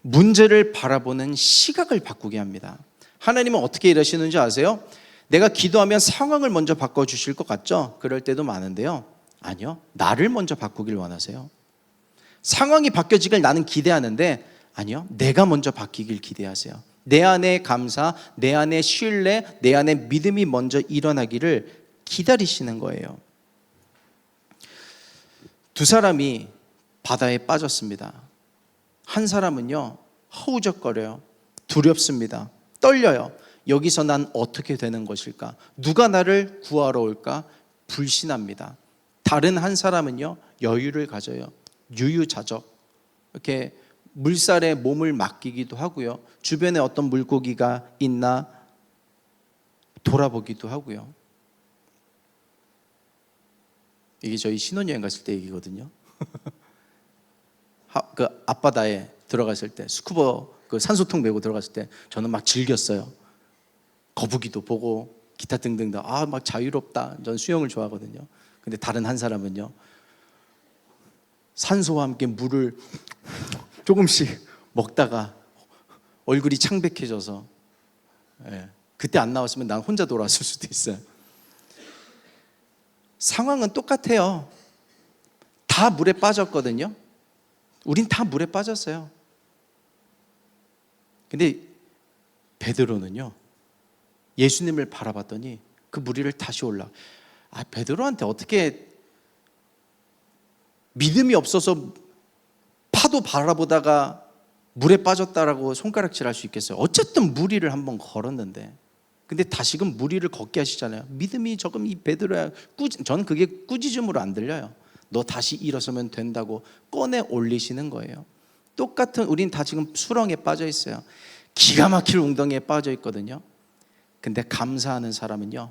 문제를 바라보는 시각을 바꾸게 합니다. 하나님은 어떻게 일하시는지 아세요? 내가 기도하면 상황을 먼저 바꿔주실 것 같죠? 그럴 때도 많은데요, 아니요, 나를 먼저 바꾸길 원하세요. 상황이 바뀌어지길 나는 기대하는데 아니요, 내가 먼저 바뀌길 기대하세요. 내 안에 감사, 내 안에 신뢰, 내 안에 믿음이 먼저 일어나기를 기다리시는 거예요. 2사람이 바다에 빠졌습니다. 한 사람은요, 허우적거려요. 두렵습니다. 떨려요. 여기서 난 어떻게 되는 것일까? 누가 나를 구하러 올까? 불신합니다. 다른 한 사람은요, 여유를 가져요. 유유자적. 이렇게 물살에 몸을 맡기기도 하고요, 주변에 어떤 물고기가 있나 돌아보기도 하고요. 이게 저희 신혼여행 갔을 때 얘기거든요. 그 앞바다에 들어갔을 때 스쿠버 그 산소통 메고 들어갔을 때 저는 막 즐겼어요. 거북이도 보고 기타 등등등. 막 자유롭다. 전 수영을 좋아하거든요. 근데 다른 한 사람은요, 산소와 함께 물을 조금씩 먹다가 얼굴이 창백해져서, 그때 안 나왔으면 난 혼자 돌아왔을 수도 있어요. 상황은 똑같아요. 다 물에 빠졌거든요. 우린 다 물에 빠졌어요. 근데 베드로는요, 예수님을 바라봤더니 그 물 위를 다시 올라. 베드로한테 어떻게 믿음이 없어서 파도 바라보다가 물에 빠졌다라고 손가락질할 수 있겠어요? 어쨌든 물 위를 한번 걸었는데, 근데 다시금 물 위를 걷게 하시잖아요. 믿음이 조금, 이 베드로야, 저는 그게 꾸짖음으로 안 들려요. 너 다시 일어서면 된다고 꺼내 올리시는 거예요. 똑같은, 우린 다 지금 수렁에 빠져 있어요. 기가 막힐 웅덩이에 빠져 있거든요. 근데 감사하는 사람은요,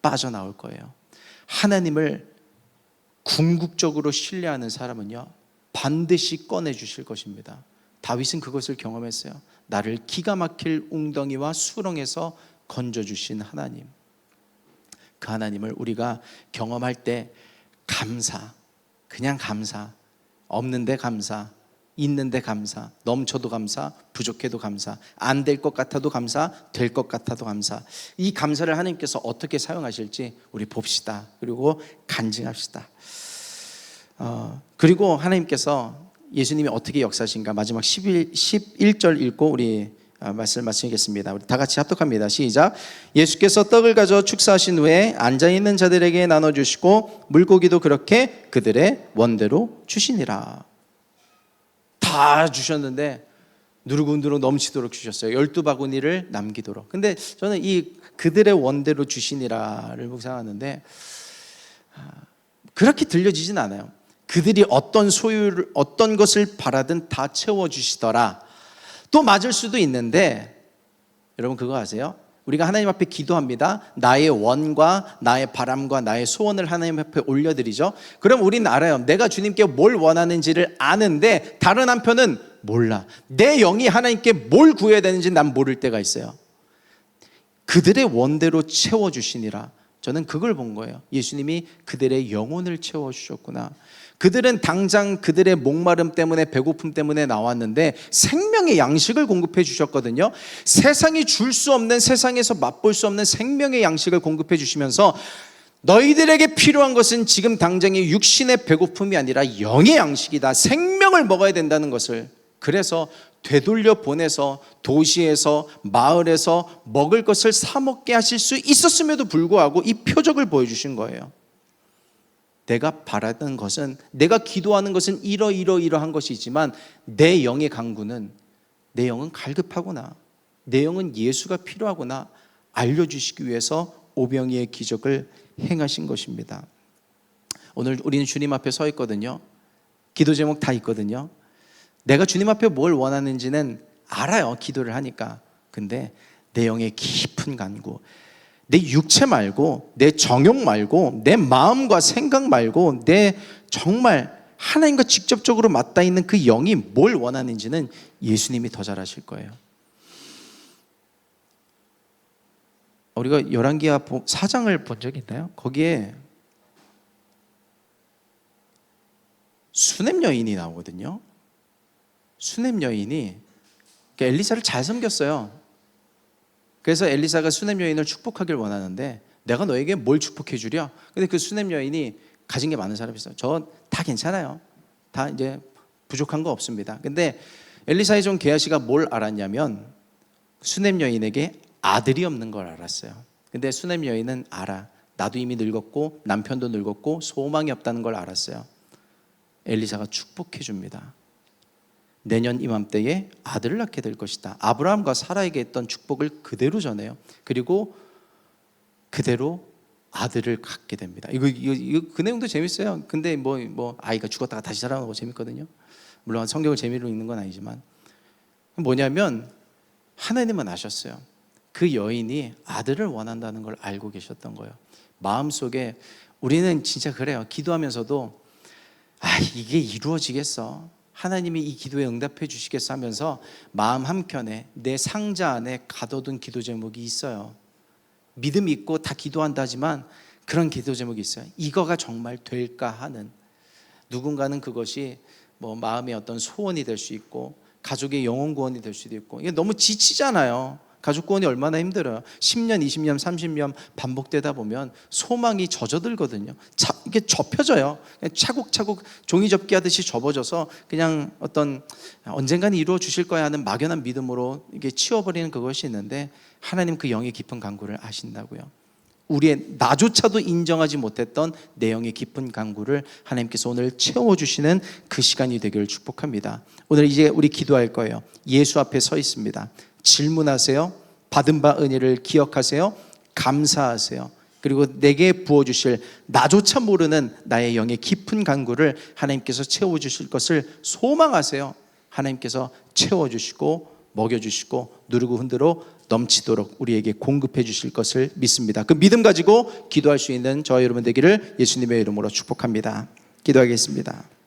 빠져나올 거예요. 하나님을 궁극적으로 신뢰하는 사람은요, 반드시 꺼내 주실 것입니다. 다윗은 그것을 경험했어요. 나를 기가 막힐 웅덩이와 수렁에서 건져주신 하나님, 그 하나님을 우리가 경험할 때 감사, 그냥 감사, 없는데 감사, 있는데 감사, 넘쳐도 감사, 부족해도 감사, 안 될 것 같아도 감사, 될 것 같아도 감사. 이 감사를 하나님께서 어떻게 사용하실지 우리 봅시다. 그리고 간증합시다. 그리고 하나님께서 예수님이 어떻게 역사하신가, 마지막 11절 읽고 우리 말씀을 마치겠습니다. 우리 다 같이 합독합니다. 시작. 예수께서 떡을 가져 축사하신 후에 앉아있는 자들에게 나눠주시고 물고기도 그렇게 그들의 원대로 주시니라. 다 주셨는데 누르고누르 넘치도록 주셨어요. 12바구니를 남기도록. 근데 저는 이 그들의 원대로 주시니라를 묵상하는데, 그렇게 들려지진 않아요. 그들이 어떤 소유를, 어떤 것을 바라든 다 채워주시더라. 또 맞을 수도 있는데, 여러분 그거 아세요? 우리가 하나님 앞에 기도합니다. 나의 원과 나의 바람과 나의 소원을 하나님 앞에 올려드리죠. 그럼 우리는 알아요. 내가 주님께 뭘 원하는지를 아는데 다른 한편은 몰라. 내 영이 하나님께 뭘 구해야 되는지 난 모를 때가 있어요. 그들의 원대로 채워주시니라. 저는 그걸 본 거예요. 예수님이 그들의 영혼을 채워주셨구나. 그들은 당장 그들의 목마름 때문에, 배고픔 때문에 나왔는데 생명의 양식을 공급해 주셨거든요. 세상이 줄 수 없는, 세상에서 맛볼 수 없는 생명의 양식을 공급해 주시면서 너희들에게 필요한 것은 지금 당장의 육신의 배고픔이 아니라 영의 양식이다. 생명을 먹어야 된다는 것을, 그래서 되돌려 보내서 도시에서, 마을에서 먹을 것을 사 먹게 하실 수 있었음에도 불구하고 이 표적을 보여주신 거예요. 내가 바라는 것은, 내가 기도하는 것은 이러한 것이지만 내 영의 강구는, 내 영은 갈급하구나, 내 영은 예수가 필요하구나 알려주시기 위해서 오병이의 기적을 행하신 것입니다. 오늘 우리는 주님 앞에 서 있거든요. 기도 제목 다 있거든요. 내가 주님 앞에 뭘 원하는지는 알아요, 기도를 하니까. 근데 내 영의 깊은 간구, 내 육체 말고, 내 정욕 말고, 내 마음과 생각 말고, 내 정말 하나님과 직접적으로 맞닿아 있는 그 영이 뭘 원하는지는 예수님이 더 잘 아실 거예요. 우리가 열왕기하 4장을 본 적이 있나요? 거기에 수넴 여인이 나오거든요. 수넴 여인이 엘리사를 잘 섬겼어요. 그래서 엘리사가 수넴 여인을 축복하길 원하는데, 내가 너에게 뭘 축복해 주랴? 근데 그 수넴 여인이 가진 게 많은 사람이 있어요. 저 다 괜찮아요. 다 이제 부족한 거 없습니다. 근데 엘리사의 종 게하시가 뭘 알았냐면, 수넴 여인에게 아들이 없는 걸 알았어요. 근데 수넴 여인은 알아. 나도 이미 늙었고 남편도 늙었고 소망이 없다는 걸 알았어요. 엘리사가 축복해 줍니다. 내년 이맘때에 아들을 낳게 될 것이다. 아브라함과 사라에게 했던 축복을 그대로 전해요. 그리고 그대로 아들을 갖게 됩니다. 이거 그 내용도 재밌어요. 근데 뭐 아이가 죽었다가 다시 살아나고 재밌거든요. 물론 성경을 재미로 읽는 건 아니지만, 뭐냐면 하나님은 아셨어요. 그 여인이 아들을 원한다는 걸 알고 계셨던 거예요. 마음속에, 우리는 진짜 그래요. 기도하면서도 이게 이루어지겠어? 하나님이 이 기도에 응답해 주시겠어 하면서 마음 한켠에 내 상자 안에 가둬둔 기도 제목이 있어요. 믿음이 있고 다 기도한다 하지만 그런 기도 제목이 있어요. 이거가 정말 될까 하는. 누군가는 그것이 뭐 마음의 어떤 소원이 될 수 있고 가족의 영혼 구원이 될 수도 있고, 이게 너무 지치잖아요. 가족 구원이 얼마나 힘들어요. 10년, 20년, 30년 반복되다 보면 소망이 젖어들거든요. 이게 접혀져요. 차곡차곡 종이 접기 하듯이 접어져서 그냥 어떤 언젠가는 이루어 주실 거야 하는 막연한 믿음으로 이게 치워버리는 그것이 있는데, 하나님 그 영의 깊은 간구를 아신다고요. 우리의 나조차도 인정하지 못했던 내 영의 깊은 간구를 하나님께서 오늘 채워주시는 그 시간이 되기를 축복합니다. 오늘 이제 우리 기도할 거예요. 예수 앞에 서 있습니다. 질문하세요. 받은 바 은혜를 기억하세요. 감사하세요. 그리고 내게 부어주실 나조차 모르는 나의 영의 깊은 간구를 하나님께서 채워주실 것을 소망하세요. 하나님께서 채워주시고 먹여주시고 누르고 흔들어 넘치도록 우리에게 공급해 주실 것을 믿습니다. 그 믿음 가지고 기도할 수 있는 저와 여러분 되기를 예수님의 이름으로 축복합니다. 기도하겠습니다.